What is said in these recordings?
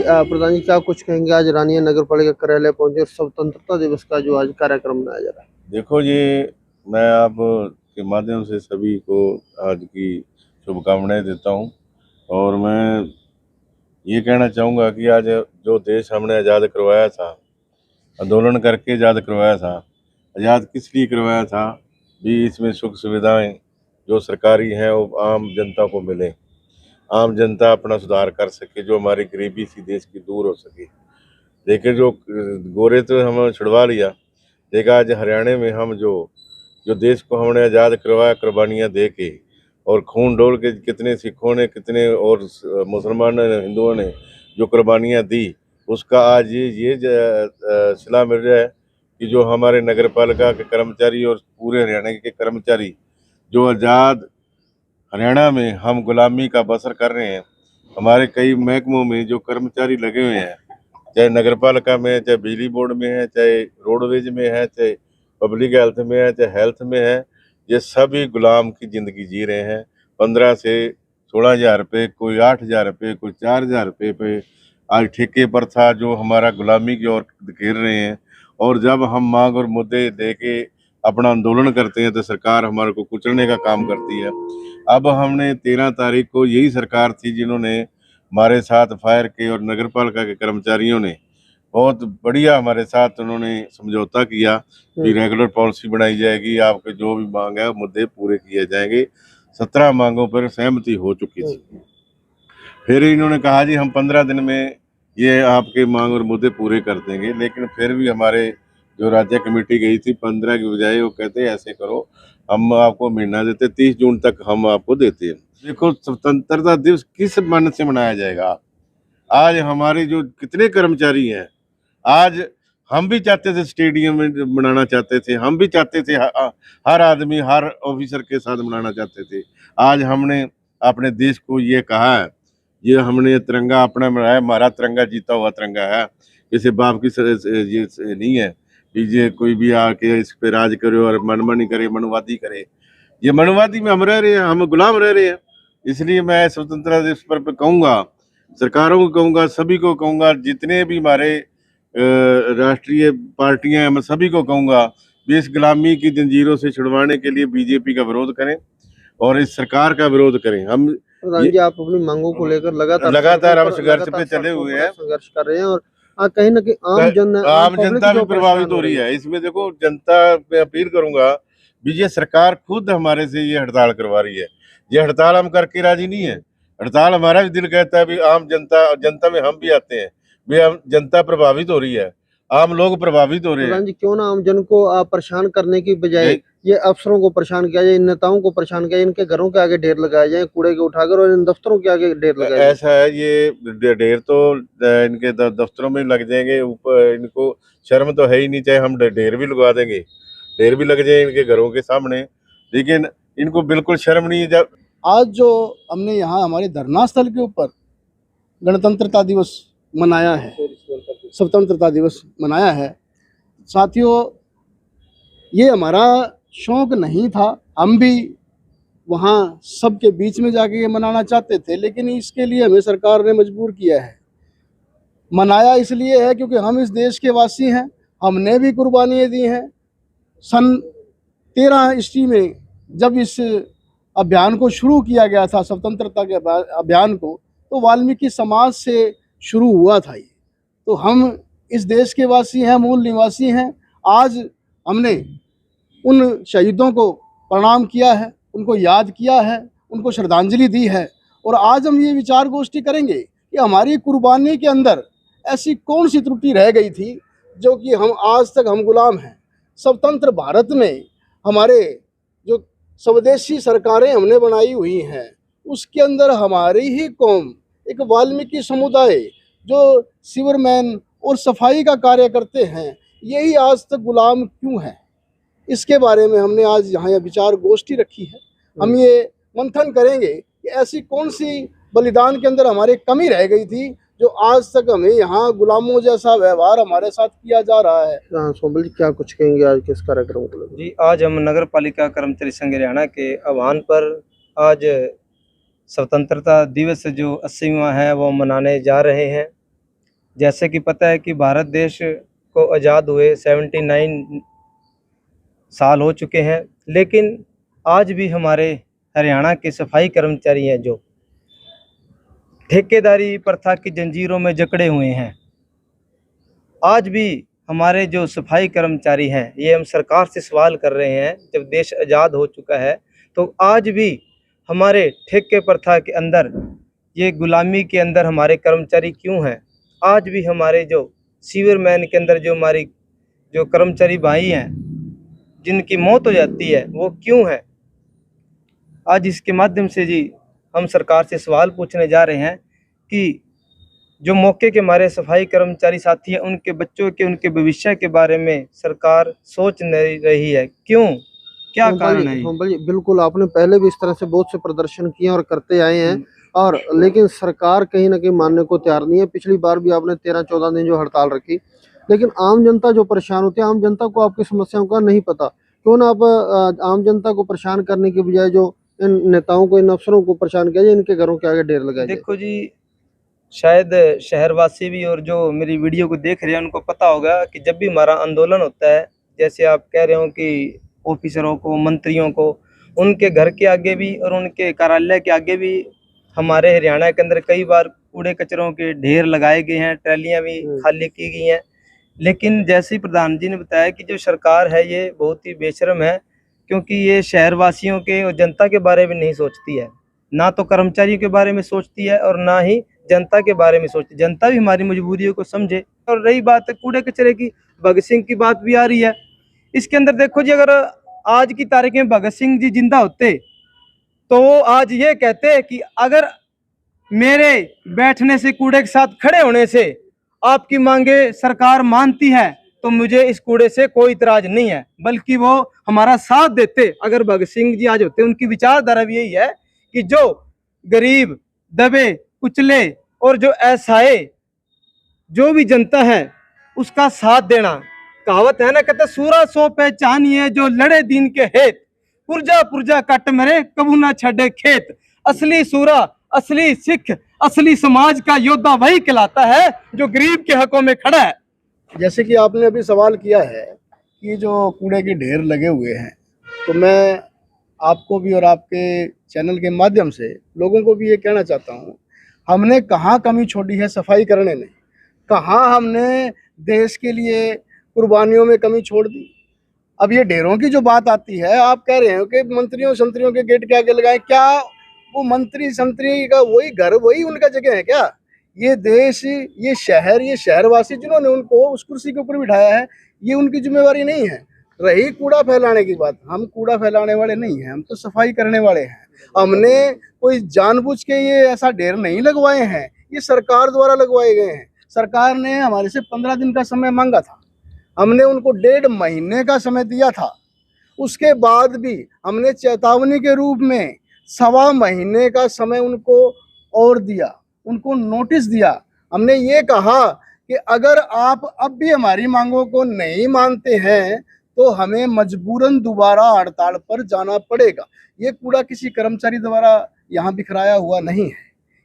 प्रधान जी क्या कुछ कहेंगे? आज रानिया नगर पालिका कार्यालय पहुंचे और स्वतंत्रता दिवस का जो आज कार्यक्रम मनाया जा रहा है। देखो जी, मैं आप के माध्यम से सभी को आज की शुभकामनाएं देता हूं और मैं ये कहना चाहूँगा कि आज जो देश हमने आज़ाद करवाया था, आंदोलन करके आज़ाद करवाया था, आज़ाद किस लिए करवाया था भी इसमें सुख सुविधाएं जो सरकारी हैं वो आम जनता को मिले, आम जनता अपना सुधार कर सके, जो हमारी गरीबी सी देश की दूर हो सके। देखिए जो गोरे तो हम छुड़वा लिया, देखा आज हरियाणा में हम जो देश को हमने आज़ाद करवाया कुर्बानियाँ दे के और खून डोल के कितने सिखों ने कितने और मुसलमानों ने हिंदुओं ने जो कुर्बानियाँ दी, उसका आज ये सिला मिल रहा है कि जो हमारे नगर पालिका के कर्मचारी और पूरे हरियाणा के कर्मचारी जो आज़ाद हरियाणा में हम गुलामी का बसर कर रहे हैं। हमारे कई महकमों में जो कर्मचारी लगे हुए हैं, चाहे नगर पालिका में है, चाहे बिजली बोर्ड में है, चाहे रोडवेज में है, चाहे पब्लिक हेल्थ में है, चाहे हेल्थ में है, ये सभी गुलाम की ज़िंदगी जी रहे हैं। 15 से 16,000 रुपये, कोई 8,000 रुपये, कोई 4,000 रुपये पे आज ठेके पर था, जो हमारा गुलामी की ओर घेर रहे हैं। और जब हम मांग और मुद्दे दे के अपना आंदोलन करते हैं तो सरकार हमारे को कुचलने का काम करती है। अब हमने 13 तारीख को, यही सरकार थी जिन्होंने हमारे साथ फायर के और नगर पालिका के कर्मचारियों ने बहुत बढ़िया हमारे साथ उन्होंने समझौता किया कि रेगुलर पॉलिसी बनाई जाएगी, आपके जो भी मांग है मुद्दे पूरे किए जाएंगे। 17 मांगों पर सहमति हो चुकी थी। फिर इन्होंने कहा जी हम 15 दिन में ये आपके मांग और मुद्दे पूरे कर देंगे, लेकिन फिर भी हमारे जो राज्य कमेटी गई थी 15 की बजाय वो कहते ऐसे करो, हम आपको महीना देते, 30 जून तक हम आपको देते हैं। देखो स्वतंत्रता दिवस किस मन से मनाया जाएगा? आज हमारे जो कितने कर्मचारी हैं, आज हम भी चाहते थे स्टेडियम में मनाना चाहते थे, हम भी चाहते थे हर आदमी हर ऑफिसर के साथ मनाना चाहते थे। आज हमने अपने देश को ये कहा है, ये हमने तिरंगा अपना बनाया, हमारा तिरंगा जीता हुआ तिरंगा है, किसी बाप की ये नहीं है कि ये कोई भी आके इस पे राज करे और मनमानी करे, मनुवादी करे। ये मनुवादी में हम रह रहे हैं, हम गुलाम रह रहे हैं। इसलिए मैं स्वतंत्रता दिवस पर कहूँगा, सरकारों को कहूँगा, सभी को कहूँगा, जितने भी हमारे राष्ट्रीय पार्टियां हैं, मैं सभी को कहूँगा भी इस गुलामी की जंजीरों से छुड़वाने के लिए बीजेपी का विरोध करें और इस सरकार का विरोध करें। हम प्रधान जी आप अपनी मांगों को लेकर लगातार हम संघर्ष पे चले हुए हैं, संघर्ष कर रहे हैं और कहीं ना कहीं आम जनता भी प्रभावित हो रही है। इसमें देखो जनता पे अपील करूंगा भी, ये सरकार खुद हमारे से ये हड़ताल करवा रही है। ये हड़ताल हम करके राजी नहीं है, हड़ताल हमारा भी दिल कहता है भी आम जनता में हम भी आते हैं, भी हम जनता प्रभावित हो रही है, आम लोग प्रभावित हो रहे हैं। जी क्यों ना आम जन को परेशान करने की बजाय ये अफसरों को परेशान किया जाए, इन नेताओं को परेशान किया जाए, इनके घरों के आगे ढेर लगाए जाए कूड़े के उठाकर और इन दफ्तरों के आगे ढेर लगाए जाए। ऐसा है, ये ढेर तो इनके दफ्तरों में लग जाएंगे, ऊपर इनको शर्म तो है ही नहीं, चाहे हम ढेर भी लगवा देंगे, ढेर भी लग जाए इनके घरों के सामने, लेकिन इनको बिल्कुल शर्म नहीं है। जब आज जो हमने यहाँ हमारे धरना स्थल के ऊपर गणतंत्रता दिवस मनाया है, स्वतंत्रता दिवस मनाया है, साथियों ये हमारा शौक नहीं था, हम भी वहाँ सबके बीच में जाके ये मनाना चाहते थे, लेकिन इसके लिए हमें सरकार ने मजबूर किया है। मनाया इसलिए है क्योंकि हम इस देश के वासी हैं, हमने भी कुर्बानियाँ दी हैं। सन 13 ईस्वी में जब इस अभियान को शुरू किया गया था, स्वतंत्रता के अभियान को, तो वाल्मीकि समाज से शुरू हुआ था ये। तो हम इस देश के वासी हैं, मूल निवासी हैं। आज हमने उन शहीदों को प्रणाम किया है, उनको याद किया है, उनको श्रद्धांजलि दी है और आज हम ये विचार गोष्ठी करेंगे कि हमारी कुर्बानी के अंदर ऐसी कौन सी त्रुटि रह गई थी जो कि हम आज तक हम गुलाम हैं। स्वतंत्र भारत में हमारे जो स्वदेशी सरकारें हमने बनाई हुई हैं, उसके अंदर हमारी ही कौम, एक वाल्मीकि समुदाय जो सीवरमैन और सफाई का कार्य करते हैं, यही आज तक गुलाम क्यों है? इसके बारे में हमने आज यहाँ विचार गोष्ठी रखी है। हम ये मंथन करेंगे कि ऐसी कौन सी बलिदान के अंदर हमारी कमी रह गई थी जो आज तक हमें यहाँ गुलामों जैसा व्यवहार हमारे साथ किया जा रहा है। सोमल जी क्या कुछ कहेंगे आज के इस कार्यक्रम को लेकर? जी आज हम नगर पालिका कर्मचारी संघ हरियाणा के आह्वान पर आज स्वतंत्रता दिवस जो 80वां है वो मनाने जा रहे हैं जैसे कि पता है कि भारत देश को आज़ाद हुए 79 साल हो चुके हैं, लेकिन आज भी हमारे हरियाणा के सफाई कर्मचारी हैं जो ठेकेदारी प्रथा की जंजीरों में जकड़े हुए हैं। आज भी हमारे जो सफाई कर्मचारी हैं, ये हम सरकार से सवाल कर रहे हैं, जब देश आज़ाद हो चुका है तो आज भी हमारे ठेके प्रथा के अंदर, ये गुलामी के अंदर हमारे कर्मचारी क्यों हैं? आज भी हमारे जो सीवरमैन के अंदर जो हमारी जो कर्मचारी भाई हैं, जिनकी मौत हो जाती है, वो क्यों है? आज इसके माध्यम से जी हम सरकार से सवाल पूछने जा रहे हैं कि जो मौके के हमारे सफाई कर्मचारी साथी हैं, उनके बच्चों के, उनके भविष्य के बारे में सरकार सोच नहीं रही है। क्यों? क्या कारण है? हाँ भाई, बिल्कुल आपने पहले भी इस तरह से बहुत से प्रदर्शन किए और करते आए हैं, और लेकिन सरकार कहीं ना कहीं मानने को तैयार नहीं है। पिछली बार भी आपने 13-14 दिन जो हड़ताल रखी, लेकिन आम जनता जो परेशान होती है, आम जनता को आपकी समस्याओं का नहीं पता। क्यों ना आप आम जनता को परेशान करने के बजाय जो इन नेताओं को, इन अफसरों को परेशान किया जाए, इनके घरों के आगे ढेर लगाया जाए। देखो जी, शायद शहरवासी भी और जो मेरी वीडियो को देख रहे हैं उनको पता होगा कि जब भी हमारा आंदोलन होता है, जैसे आप कह रहे हो कि ऑफिसरों को, मंत्रियों को, उनके घर के आगे भी और उनके कार्यालय के आगे भी हमारे हरियाणा के अंदर कई बार कूड़े कचरों के ढेर लगाए गए हैं, ट्रैलियां भी खाली की गई हैं। लेकिन जैसे ही प्रधान जी ने बताया कि जो सरकार है ये बहुत ही बेशर्म है, क्योंकि ये शहरवासियों के और जनता के बारे में नहीं सोचती है, ना तो कर्मचारियों के बारे में सोचती है और ना ही जनता के बारे में सोचती। जनता भी हमारी मजबूरियों को समझे। और रही बात है कूड़े कचरे की, भगत सिंह की बात भी आ रही है इसके अंदर। देखो जी, अगर आज की तारीख में भगत सिंह जी जिंदा होते तो वो आज ये कहते कि अगर मेरे बैठने से, कूड़े के साथ खड़े होने से आपकी मांगे सरकार मानती है तो मुझे इस कूड़े से कोई इतराज नहीं है, बल्कि वो हमारा साथ देते। अगर भगत सिंह जी आज होते, उनकी विचारधारा भी यही है कि जो गरीब, दबे कुचले और जो असहाय जो भी जनता है उसका साथ देना। कहावत है ना, कहते सूरा सो पहचानिए जो लड़े दीन के हेत, पुरजा पुरजा कट मरे कबू ना छड़े खेत। असली सूरा, असली सिख, असली समाज का योद्धा वही कहलाता है जो गरीब के हकों में खड़ा है। जैसे कि आपने अभी सवाल किया है कि जो कूड़े के ढेर लगे हुए हैं, तो मैं आपको भी और आपके चैनल के माध्यम से लोगों को भी ये कहना चाहता हूँ, हमने कहाँ कमी छोड़ी है सफाई करने में, कहाँ हमने देश के लिए कुर्बानियों में कमी छोड़ दी। अब ये ढेरों की जो बात आती है, आप कह रहे हो कि मंत्रियों संतरियों के गेट के आगे लगाए, क्या वो मंत्री संतरी का वही घर, वही उनका जगह है क्या? ये देश, ये शहर, ये शहरवासी जिन्होंने उनको उस कुर्सी के ऊपर बिठाया है, ये उनकी जिम्मेवारी नहीं है। रही कूड़ा फैलाने की बात, हम कूड़ा फैलाने वाले नहीं हैं, हम तो सफाई करने वाले हैं। हमने कोई जानबूझ के ये ऐसा ढेर नहीं लगवाए हैं, ये सरकार द्वारा लगवाए गए हैं। सरकार ने हमारे से 15 दिन का समय मांगा था, हमने उनको 1.5 महीने का समय दिया था। उसके बाद भी हमने चेतावनी के रूप में 1.25 महीने का समय उनको और दिया, उनको नोटिस दिया। हमने ये कहा कि अगर आप अब भी हमारी मांगों को नहीं मानते हैं तो हमें मजबूरन दोबारा हड़ताल पर जाना पड़ेगा। ये कूड़ा किसी कर्मचारी द्वारा यहाँ बिखराया हुआ नहीं है,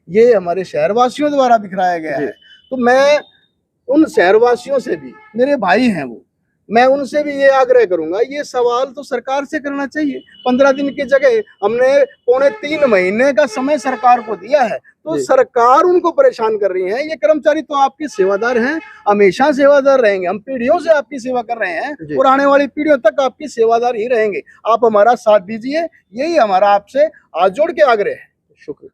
ये हमारे शहरवासियों द्वारा बिखराया गया है। तो मैं उन शहरवासियों से भी, मेरे भाई हैं वो, मैं उनसे भी ये आग्रह करूंगा, ये सवाल तो सरकार से करना चाहिए। 15 दिन की जगह हमने 2.25 महीने का समय सरकार को दिया है, तो सरकार उनको परेशान कर रही है। ये कर्मचारी तो आपके सेवादार हैं, हमेशा सेवादार रहेंगे। हम पीढ़ियों से आपकी सेवा कर रहे हैं और आने वाली पीढ़ियों तक आपकी सेवादार ही रहेंगे। आप हमारा साथ दीजिए, यही हमारा आपसे हाथ जोड़ के आग्रह है। शुक्रिया।